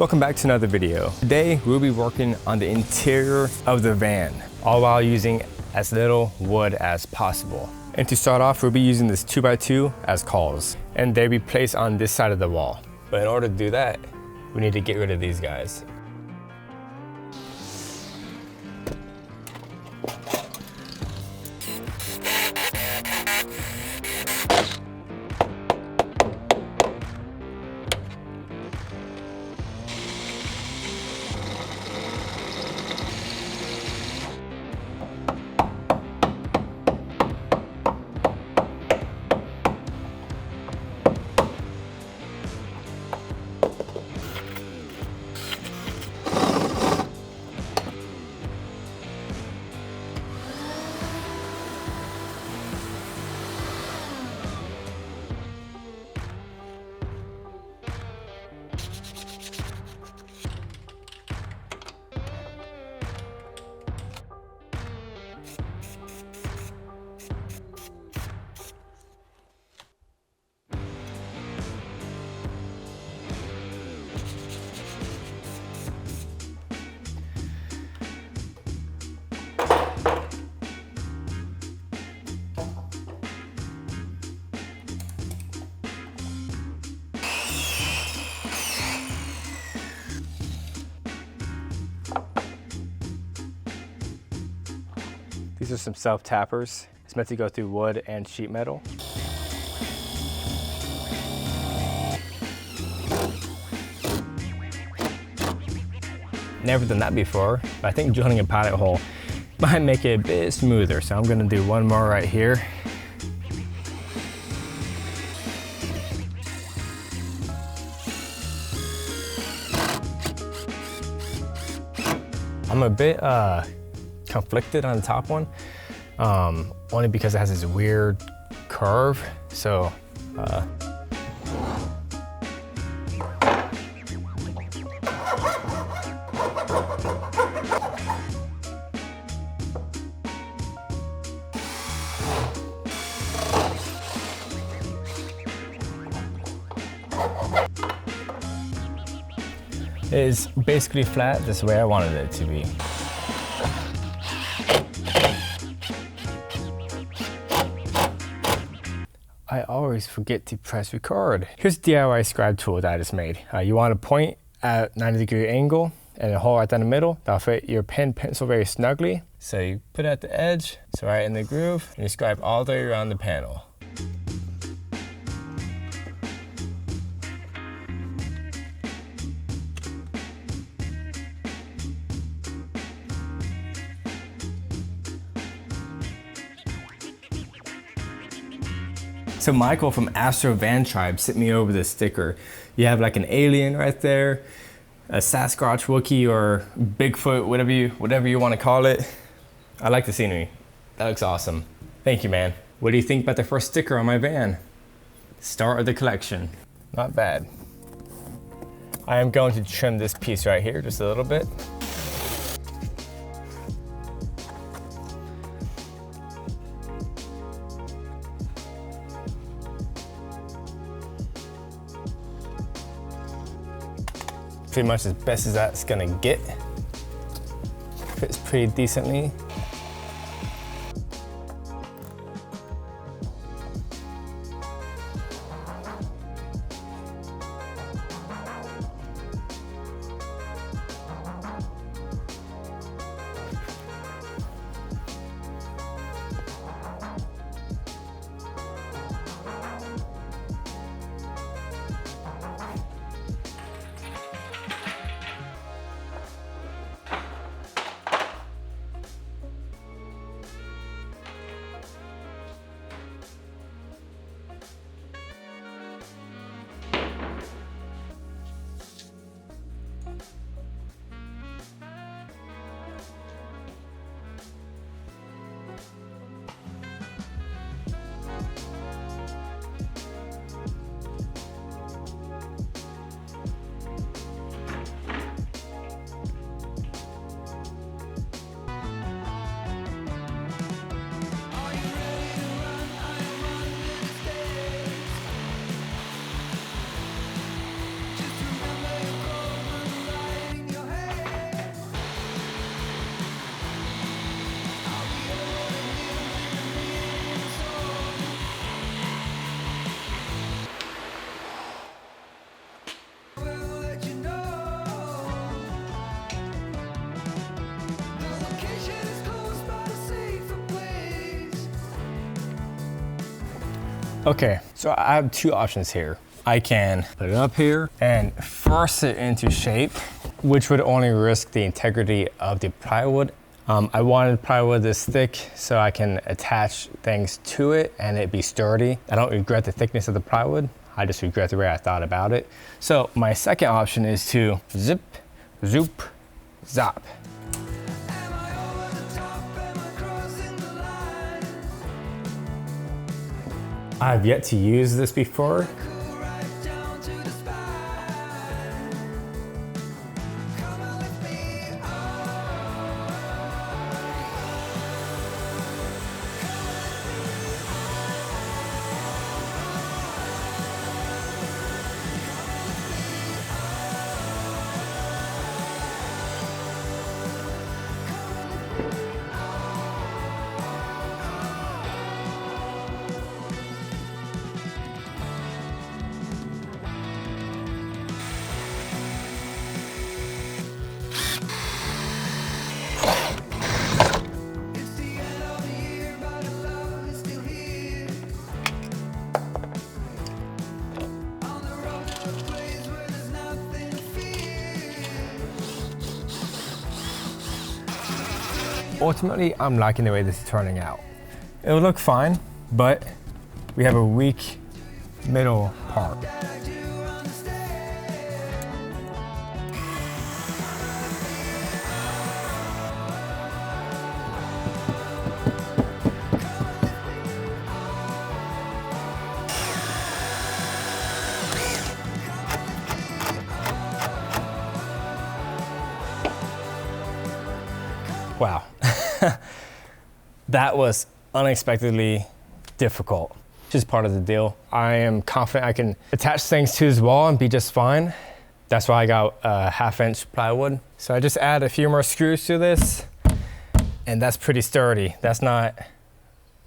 Welcome back to another video. Today we'll be working on the interior of the van, all while using as little wood as possible. And to start off, we'll be using this 2x2 as cauls, and they'll be placed on this side of the wall. But in order to do that, we need to get rid of these guys. These are some self-tappers. It's meant to go through wood and sheet metal. Never done that before, but I think drilling a pilot hole might make it a bit smoother, so I'm gonna do one more right here. I'm a bit conflicted on the top one, only because it has this weird curve. So it is basically flat, just the way I wanted it to be. I always forget to press record. Here's the DIY scribe tool that I just made. You want to point at 90-degree angle and a hole right down the middle. That'll fit your pen pencil very snugly. So you put it at the edge, so right in the groove, and you scribe all the way around the panel. So Michael from Astro Van Tribe sent me over this sticker. You have like an alien right there, a Sasquatch, Wookiee, or Bigfoot, whatever you want to call it. I like the scenery. That looks awesome. Thank you, man. What do you think about the first sticker on my van? Start of the collection. Not bad. I am going to trim this piece right here just a little bit. Pretty much as best as that's gonna get. Fits pretty decently. Okay, so I have two options here. I can put it up here and force it into shape, which would only risk the integrity of the plywood. I wanted plywood this thick so I can attach things to it and it be sturdy. I don't regret the thickness of the plywood. I just regret the way I thought about it. So my second option is to zip, zoop, zop. I've yet to use this before. Ultimately, I'm liking the way this is turning out. It'll look fine, but we have a weak middle part. Wow, that was unexpectedly difficult. Just part of the deal. I am confident I can attach things to this wall and be just fine. That's why I got a 1/2-inch plywood. So I just add a few more screws to this and that's pretty sturdy. That's not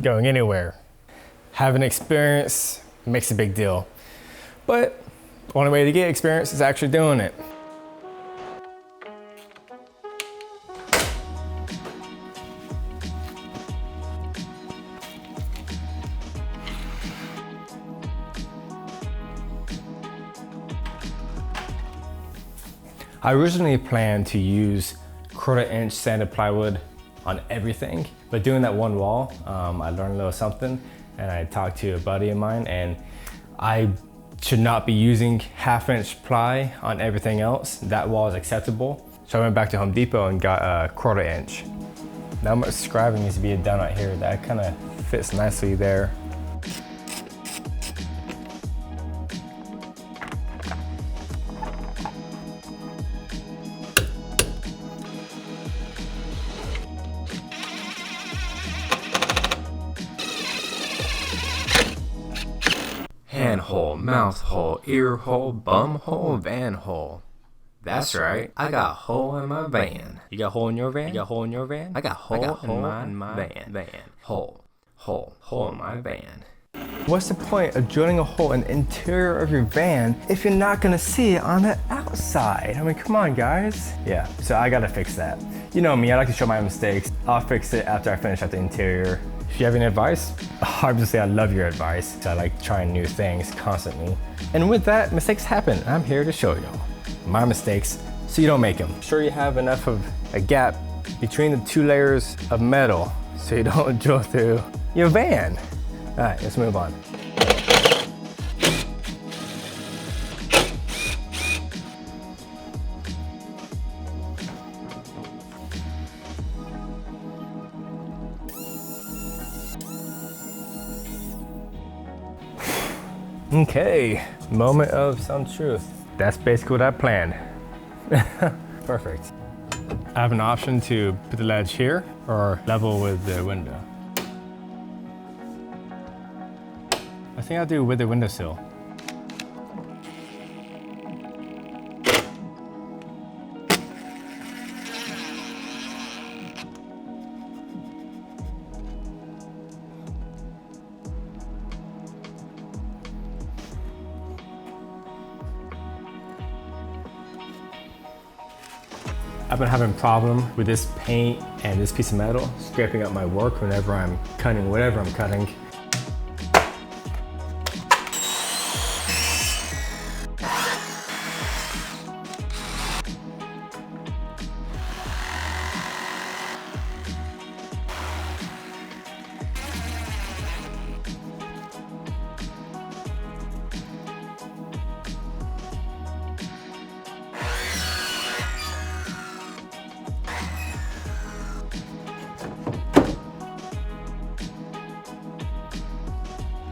going anywhere. Having experience makes a big deal. But the only way to get experience is actually doing it. I originally planned to use 1/4-inch sanded plywood on everything, but doing that one wall, I learned a little something, and I talked to a buddy of mine, and I should not be using 1/2-inch ply on everything else. That wall is acceptable. So I went back to Home Depot and got a 1/4-inch. Not much scribing needs to be done right here. That kind of fits nicely there. Hand hole, mouth hole, ear hole, bum hole, van hole. That's right, I got a hole in my van. You got a hole in your van? You got a hole in your van? I got a hole in my van. Hole in my van. What's the point of drilling a hole in the interior of your van if you're not gonna see it on the outside? I mean, come on, guys. Yeah, so I gotta fix that. You know me, I like to show my mistakes. I'll fix it after I finish at the interior. If you have any advice, obviously I love your advice. I like trying new things constantly. And with that, mistakes happen. I'm here to show you my mistakes so you don't make them. Sure you have enough of a gap between the two layers of metal so you don't drill through your van. All right, let's move on. Okay, moment of some truth. That's basically what I planned. Perfect. I have an option to put the ledge here or level with the window. I think I'll do with the windowsill. I've been having a problem with this paint and this piece of metal scraping up my work whenever I'm cutting whatever I'm cutting.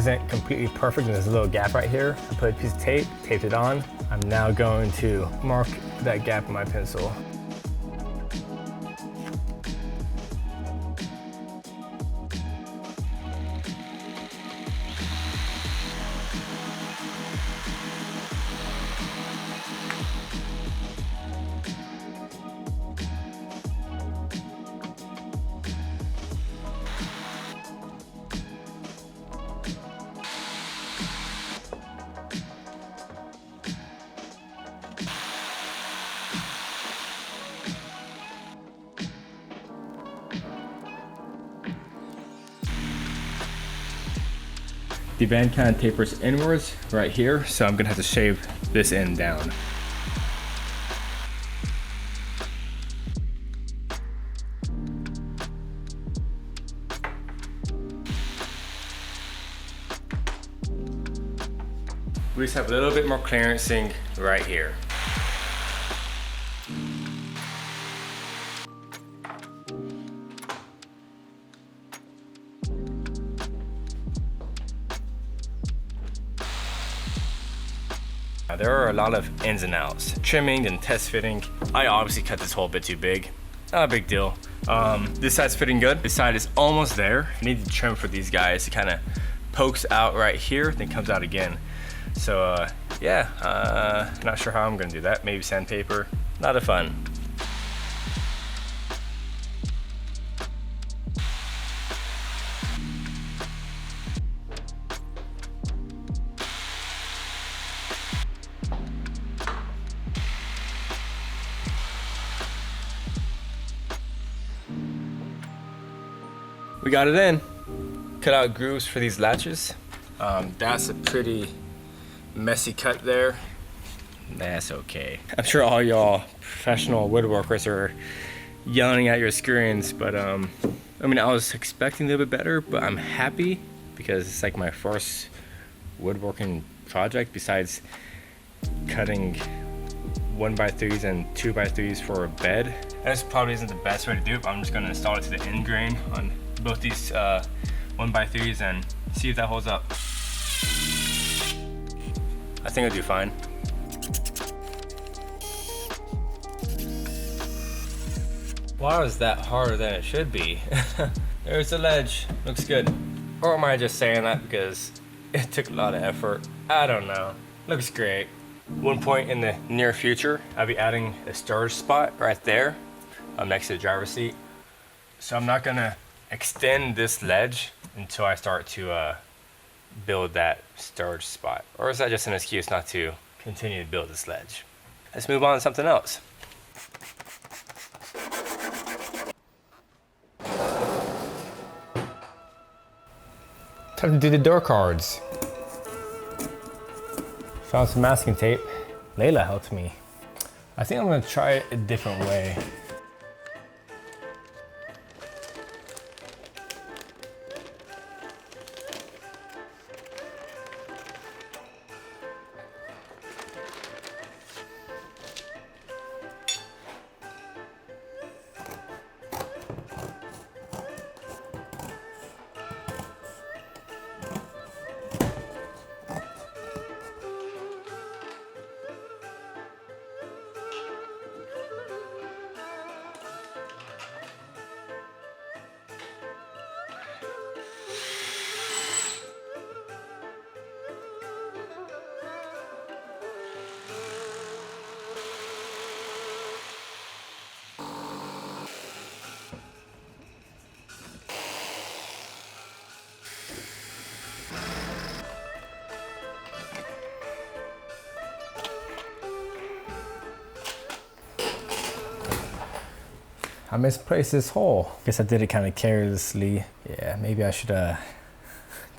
Isn't completely perfect, and there's a little gap right here. I put a piece of tape, taped it on. I'm now going to mark that gap in my pencil. The van kind of tapers inwards right here, so I'm gonna have to shave this end down. We just have a little bit more clearancing right here. There are a lot of ins and outs. Trimming and test fitting. I obviously cut this hole a bit too big. Not a big deal. This side's fitting good. This side is almost there. I need to trim for these guys. It kind of pokes out right here, then comes out again. So yeah, not sure how I'm gonna do that. Maybe sandpaper. Not a fun. We got it in. Cut out grooves for these latches. That's a pretty messy cut there. That's okay. I'm sure all y'all professional woodworkers are yelling at your screens, but I mean, I was expecting a little bit better, but I'm happy because it's like my first woodworking project besides cutting 1x3s and 2x3s for a bed. And this probably isn't the best way to do it, but I'm just gonna install it to the end grain on both these 1x3s and see if that holds up. I think I'll do fine. Why is that harder than it should be? There's the ledge, looks good. Or am I just saying that because it took a lot of effort? I don't know, looks great. One point in the near future, I'll be adding a storage spot right there next to the driver's seat. So I'm not gonna extend this ledge until I start to build that storage spot. Or is that just an excuse not to continue to build this ledge? Let's move on to something else. Time to do the door cards. Found some masking tape. Layla helped me. I think I'm gonna try it a different way. I misplaced this hole. Guess I did it kind of carelessly. Yeah, maybe I should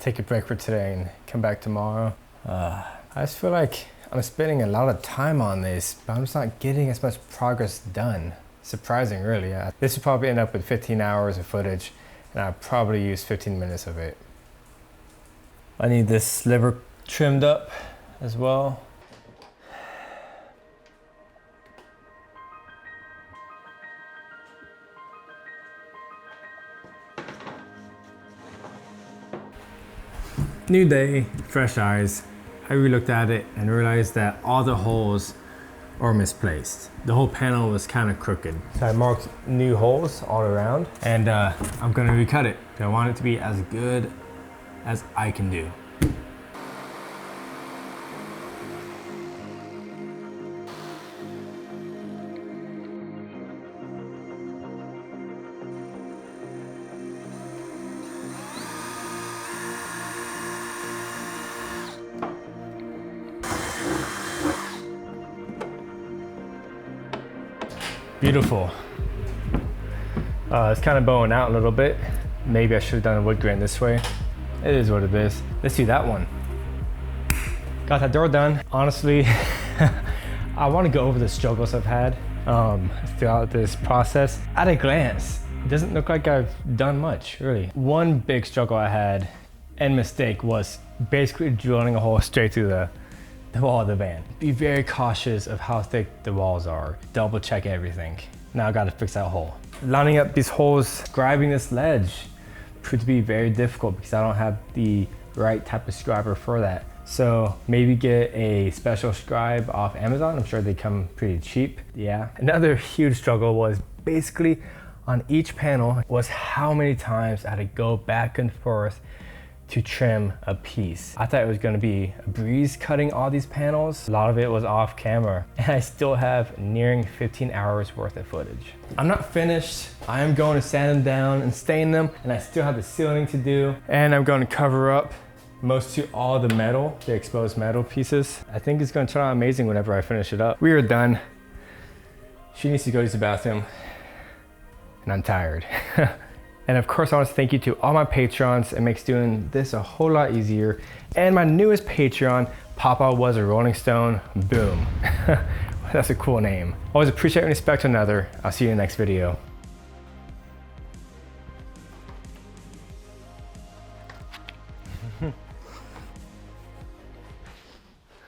take a break for today and come back tomorrow. I just feel like I'm spending a lot of time on this, but I'm just not getting as much progress done. Surprising, really. This would probably end up with 15 hours of footage, and I'll probably use 15 minutes of it. I need this sliver trimmed up as well. New day, fresh eyes. I re-looked at it and realized that all the holes are misplaced. The whole panel was kind of crooked. So I marked new holes all around, and I'm gonna recut it. I want it to be as good as I can do. Beautiful. It's kind of bowing out a little bit. Maybe I should have done a wood grain this way. It is what it is. Let's do that one. Got that door done. Honestly, I want to go over the struggles I've had throughout this process. At a glance, it doesn't look like I've done much, really. One big struggle I had and mistake was basically drilling a hole straight through the wall of the van. Be very cautious of how thick the walls are. Double check everything. Now I gotta fix that hole. Lining up these holes, scribing this ledge proved to be very difficult because I don't have the right type of scriber for that. So maybe get a special scribe off Amazon. I'm sure they come pretty cheap. Yeah. Another huge struggle was basically on each panel was how many times I had to go back and forth to trim a piece. I thought it was gonna be a breeze cutting all these panels. A lot of it was off camera, and I still have nearing 15 hours worth of footage. I'm not finished. I am going to sand them down and stain them, and I still have the sealing to do. And I'm going to cover up most to all the metal, the exposed metal pieces. I think it's gonna turn out amazing whenever I finish it up. We are done. She needs to go use the bathroom, and I'm tired. And of course, I want to thank you to all my Patrons. It makes doing this a whole lot easier. And my newest Patreon, Papa Was a Rolling Stone, boom. That's a cool name. Always appreciate and respect another. I'll see you in the next video.